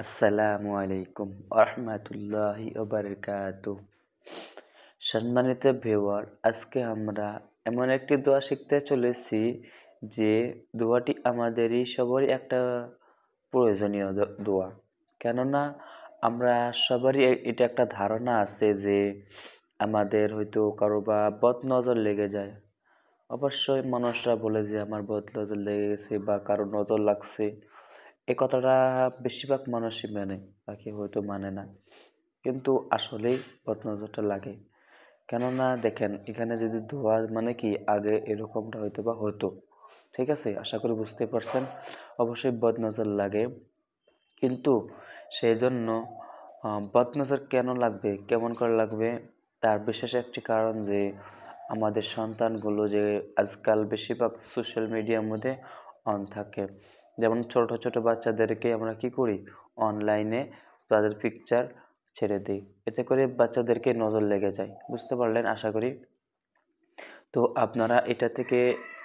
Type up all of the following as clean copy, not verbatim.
আসসালামু আলাইকুম আরহামাতুল্লাহি ওবারাকাতুহ। সম্মানিত ভিউয়ার, আজকে আমরা এমন একটি দোয়া শিখতে চলেছি যে দোয়াটি আমাদেরই সবারই একটা প্রয়োজনীয় দোয়া। কেননা আমরা সবারই এটা একটা ধারণা আছে যে আমাদের হয়তো কারো বা বদ নজর লেগে যায়। অবশ্যই মানুষরা বলে যে আমার বদ নজর লেগে গেছে বা কারো নজর লাগছে। এই কথাটা বেশিরভাগ মানুষই মানে, বাকি হয়তো মানে না। কিন্তু আসলেই বদনজরটা লাগে। কেননা দেখেন, এখানে যদি দোয়া মানে কি, আগে এরকমটা হয়তো বা হতো। ঠিক আছে, আশা করি বুঝতে পারছেন। অবশ্যই বদনজর লাগে, কিন্তু সেই জন্য বদনজর কেন লাগবে, কেমন করে লাগবে, তার বিশেষ একটি কারণ যে আমাদের সন্তানগুলো যে আজকাল বেশিরভাগ সোশ্যাল মিডিয়ার মধ্যে অন থাকে। যেমন ছোট ছোট বাচ্চাদেরকে আমরা কি করি, অনলাইনে তাদের পিকচার ছেড়ে দিই, এতে করে বাচ্চাদেরকে নজর লেগে যায়। বুঝতে পারলেন আশা করি। তো আপনারা এটা থেকে,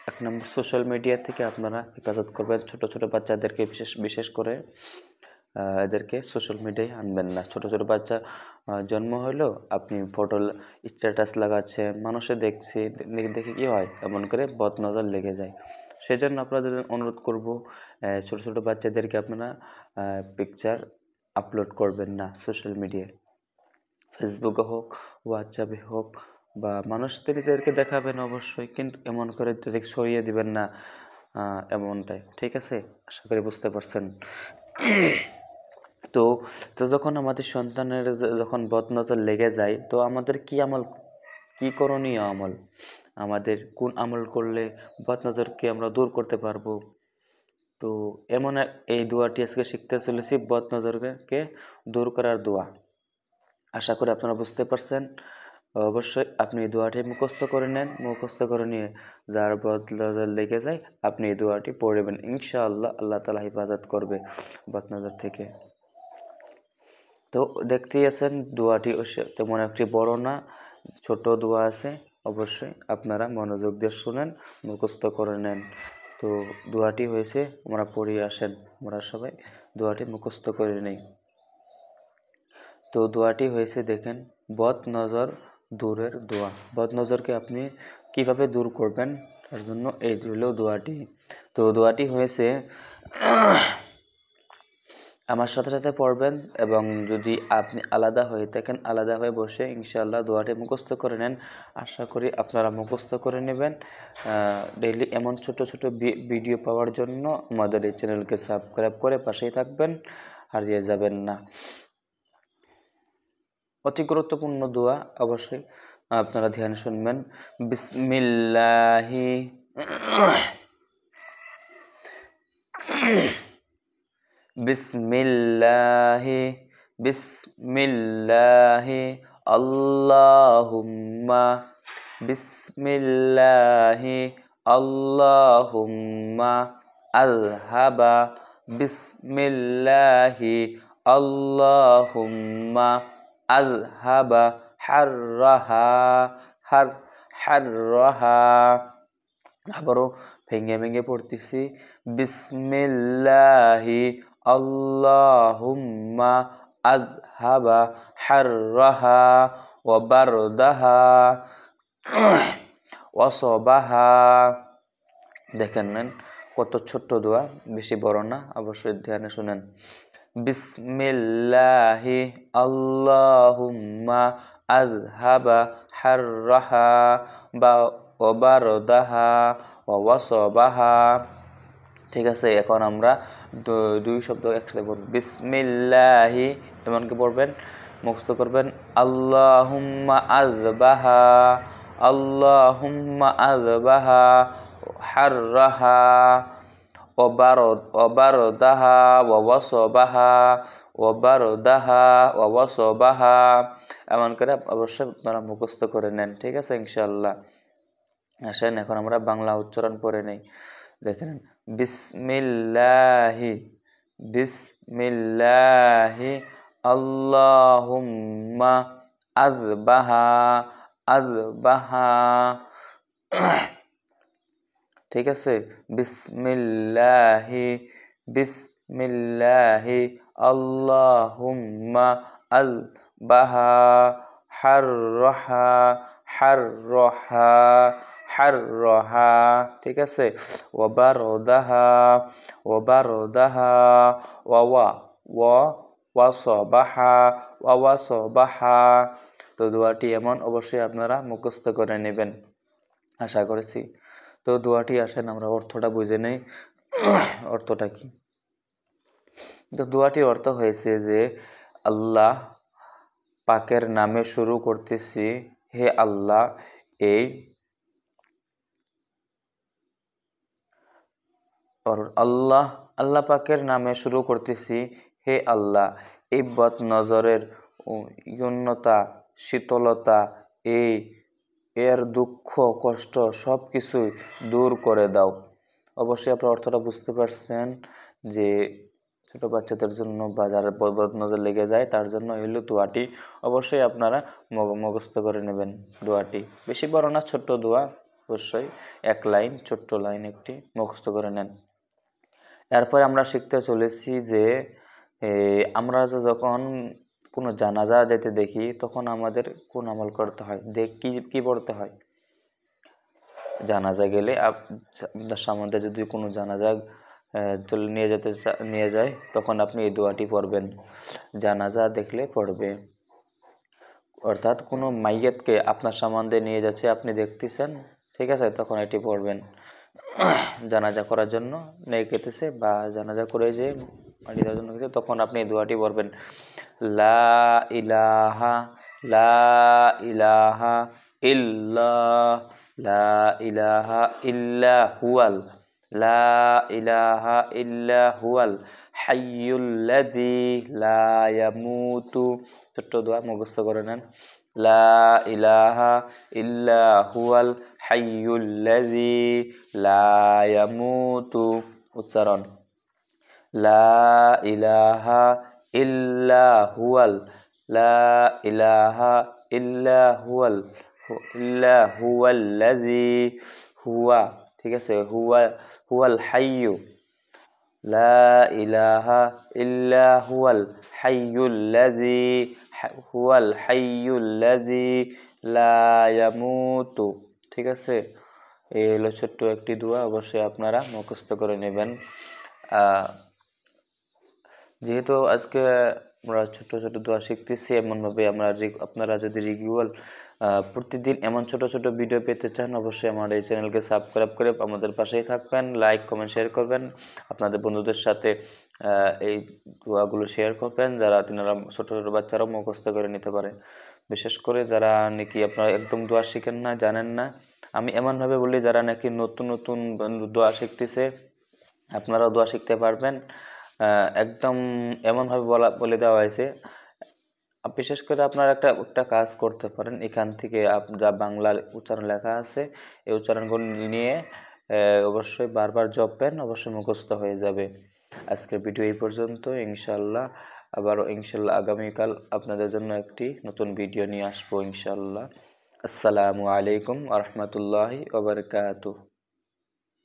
এক নম্বর, সোশ্যাল মিডিয়া থেকে আপনারা হেফাজত করবেন। ছোট ছোট বাচ্চাদেরকে বিশেষ বিশেষ করে এদেরকে সোশ্যাল মিডিয়ায় আনবেন না। ছোট ছোট বাচ্চা জন্ম হলো, আপনি ফটো স্ট্যাটাস লাগাচ্ছেন, মানুষে দেখছে, দেখে কি হয়, এমন করে বদনজর লেগে যায়। সেই জন্য আপনাদের অনুরোধ করব, ছোট ছোট বাচ্চাদেরকে আপনারা পিকচার আপলোড করবেন না সোশ্যাল মিডিয়ায়। ফেসবুকে হোক, হোয়াটসঅ্যাপে হোক, বা মানুষদেরকে দেখাবেন অবশ্যই, কিন্তু এমন করে ডিরেক্ট সরিয়ে দিবেন না, এমনটাই। ঠিক আছে, আশা করি বুঝতে পারছেন। তো তো যখন আমাদের সন্তানের যখন বদনজর লেগে যায়, তো আমাদের কি করণীয় আমল, আমাদের কোন আমল করলে বদনজরকে আমরা দূর করতে পারবো। তো এই দোয়াটি আজকে শিখতে চলেছি, বদনজরকে দূর করার দোয়া। আশা করি আপনারা বুঝতে পারছেন। অবশ্যই আপনি এই দোয়াটি মুখস্থ করে নেন। মুখস্থ করে নিয়ে যার বদনজর লেগে যায়, আপনি এই দোয়াটি পড়বেন। ইনশাআল্লাহ আল্লাহ তাআলা হেফাজত করবে বদনজর থেকে। তো দেখতেই আছেন, দোয়াটি তেমন একটি বড় না, ছোট দোয়া আছে। অবশ্যই আপনারা মনোযোগ দিয়ে শুনেন, মুখস্থ করে নেন। তো দোয়াটি হয়েছে, আমরা পড়িয়ে আসেন, আমরা সবাই দোয়াটি মুখস্থ করে নেই। তো দোয়াটি হয়েছে, দেখেন, বদ নজর দূরের দোয়া। বদ নজরকে আপনি কিভাবে দূর করবেন, তার জন্য এই হলো দোয়াটি। তো দোয়াটি হয়েছে, আমার সাথে সাথে পড়বেন, এবং যদি আপনি আলাদা হয়ে থাকেন, আলাদা হয়ে বসে ইনশাআল্লাহ দোয়াটি মুখস্থ করে নেন। আশা করি আপনারা মুখস্থ করে নেবেন। ডেইলি এমন ছোট ছোট ভিডিও পাওয়ার জন্য আমাদের এই চ্যানেলকে সাবস্ক্রাইব করে পাশেই থাকবেন, হারিয়ে যাবেন না। অতি গুরুত্বপূর্ণ দোয়া, অবশ্যই আপনারা ধ্যান শুনবেন। বিসমিল্লাহি বিসমিল্লাহি বিসমিল্লাহি আল্লাহুম্মা বিসমিল্লাহি আল্লাহুম্মা আযহাবা বিসমিল্লাহি আল্লাহুম্মা আযহাবা হাররাহা হাররাহা। আবারও ভেঙে ভেঙে পড়তেছি, বিসমিল্লাহি আল্লাহুম্মা আযহাবা হাররাহা ওয়া বারদাহা ওয়া সাবাহা। দেখেন নেন কত ছোট্ট দোয়া, বেশি বড় না, অবশ্যই ধ্যানে শুনেন। বিসমিল্লাহি আল্লাহুম্মা আযহাবা হাররাহা বা ওয়া বারদাহা ওয়া ওয়াসাবাহা। ঠিক আছে, এখন আমরা দুই শব্দ একসাথে পড়ব। বিসমিল্লাহি এমনকি পড়বেন, মুখস্থ করবেন, আল্লাহুম্মা আযবাহা আল্লাহুম্মা আযবাহা হাররাহা ওবারদাহা ওয়া ওয়াসাবাহা ওবারদাহা ওয়া ওয়াসাবাহা। এমন করে অবশ্যই আপনারা মুখস্থ করে নেন। ঠিক আছে, ইনশাআল্লাহ। আসেন এখন আমরা বাংলা উচ্চারণ পড়ে নেই। দেখেন, বিসমিল্লাহি বিসমিল্লাহি আল্লাহুম্মা আযবাহা আযবাহা। ঠিক আছে, বিসমিল্লাহি মিল্লাহি আল্লাহুম্মা আল বাহা হাররহা হাররহা হাররহা, ঠিক আছে। ওয়াবারদাহা ওয়াবারদাহা ওয়া ওয়াসবাহা ওয়াসবাহা। তো দোয়াটি এমন, অবশ্যই আপনারা মুখস্থ করে নেবেন আশা করছি। তো দোয়াটি আসেন আমরা অর্থটা বুঝে নেই। অর্থটা কি? তো দোয়াটির অর্থ হয়েছে যে আল্লাহ পাকের নামে শুরু করতেছি, হে আল্লাহ এই আল্লাহ আল্লাহ পাকের নামে শুরু করতেছি, হে আল্লাহ এই বদ নজরের উন্নতা শীতলতা এর দুঃখ কষ্ট সব কিছুই দূর করে দাও। অবশ্যই আপনার অর্থটা বুঝতে পারছেন যে ছোট বাচ্চাদের জন্য বা যারা বদ নজর লেগে যায় তার জন্য হইল দোয়াটি। অবশ্যই আপনারা মুখস্থ করে নেবেন দোয়াটি। বেশি বড় না, ছোট্ট দোয়া, অবশ্যই এক লাইন, ছোট্ট লাইন একটি মুখস্থ করে নেন। এরপরে আমরা শিখতে চলেছি যে আমরা যখন কোনো জানাজা যেতে দেখি তখন আমাদের কোন আমল করতে হয়, কি পড়তে হয়। জানাজা গেলে আপনার সামনে যদি কোনো জানাজা নিয়ে যায় তখন আপনি এই দোয়াটি পড়বেন, জানাজা দেখলে পড়বে। অর্থাৎ কোনো মাইয়াতকে আপনার সামনে নিয়ে যাচ্ছে, আপনি দেখতেছেন, ঠিক আছে, তখন এটি পড়বেন। জানাজা করার জন্য নিয়ে গেতেছে বা জানাজা করে যে মাটি দেওয়ার জন্য গেছে, তখন আপনি এই দোয়াটি পড়বেন, লা ইলাহা লা ইলাহা ইল্লাহ লা ইলাহা ইল্লা হুয়াল লা ইলাহা ইল্লা হুয়াল হাইয়ুল্লাযী লা ইয়ামুতু। ছোট্ট দোয়া মুখস্থ করে নেন, লা ইলাহা ইল্লা হুয়াল হাইয়ুল্লাযী লা ইয়ামুতু। উচ্চারণ, লা ইলাহা ইল্লা হুয়াল লা ইলাহা ইল্লা হুয়াল্লাযী হুয়া, ঠিক আছে, হুয়াল হাইয়্যু লা ইলাহা ইল্লা হুয়াল হাইয়ুল্লাযী লা ইয়ামুতু, ঠিক আছে। এই হলো ছোট্ট একটি দোয়া, অবশ্যই আপনারা মুখস্থ করে নেবেন। যেহেতু আজকে আমরা ছোট ছোট দোয়া শিখতেছি, এমনভাবে আপনারা যদি রেগুলার প্রতিদিন এমন ছোট ছোট ভিডিও পেতে চান, অবশ্যই আমার এই চ্যানেলকে সাবস্ক্রাইব করে আমাদের পাশেই থাকবেন, লাইক কমেন্ট শেয়ার করবেন, আপনাদের বন্ধুদের সাথে এই দোয়াগুলো শেয়ার করবেন, যারা তিনারা ছোট ছোট বাচ্চারাও মুখস্থ করে নিতে পারে। বিশেষ করে যারা নাকি আপনারা একদম দোয়া শিখেন না, জানেন না, আমি এমনভাবে বলি যারা নাকি নতুন নতুন দোয়া শিখতেছে, আপনারাও দোয়া শিখতে পারবেন। একদম এমনভাবে বলে দেওয়া হয়েছে। বিশেষ করে আপনারা একটা কাজ করতে পারেন, এখান থেকে যা বাংলা উচ্চারণ লেখা আছে এই উচ্চারণগুলো নিয়ে অবশ্যই বারবার জপবেন, অবশ্যই মুখস্থ হয়ে যাবে। আজকের ভিডিও এই পর্যন্ত, ইনশাল্লাহ আবারও ইনশাল্লাহ আগামীকাল আপনাদের জন্য একটি নতুন ভিডিও নিয়ে আসবো ইনশাল্লাহ। আসসালামু আলাইকুম ওয়া রাহমাতুল্লাহি ওয়া বারাকাতুহু।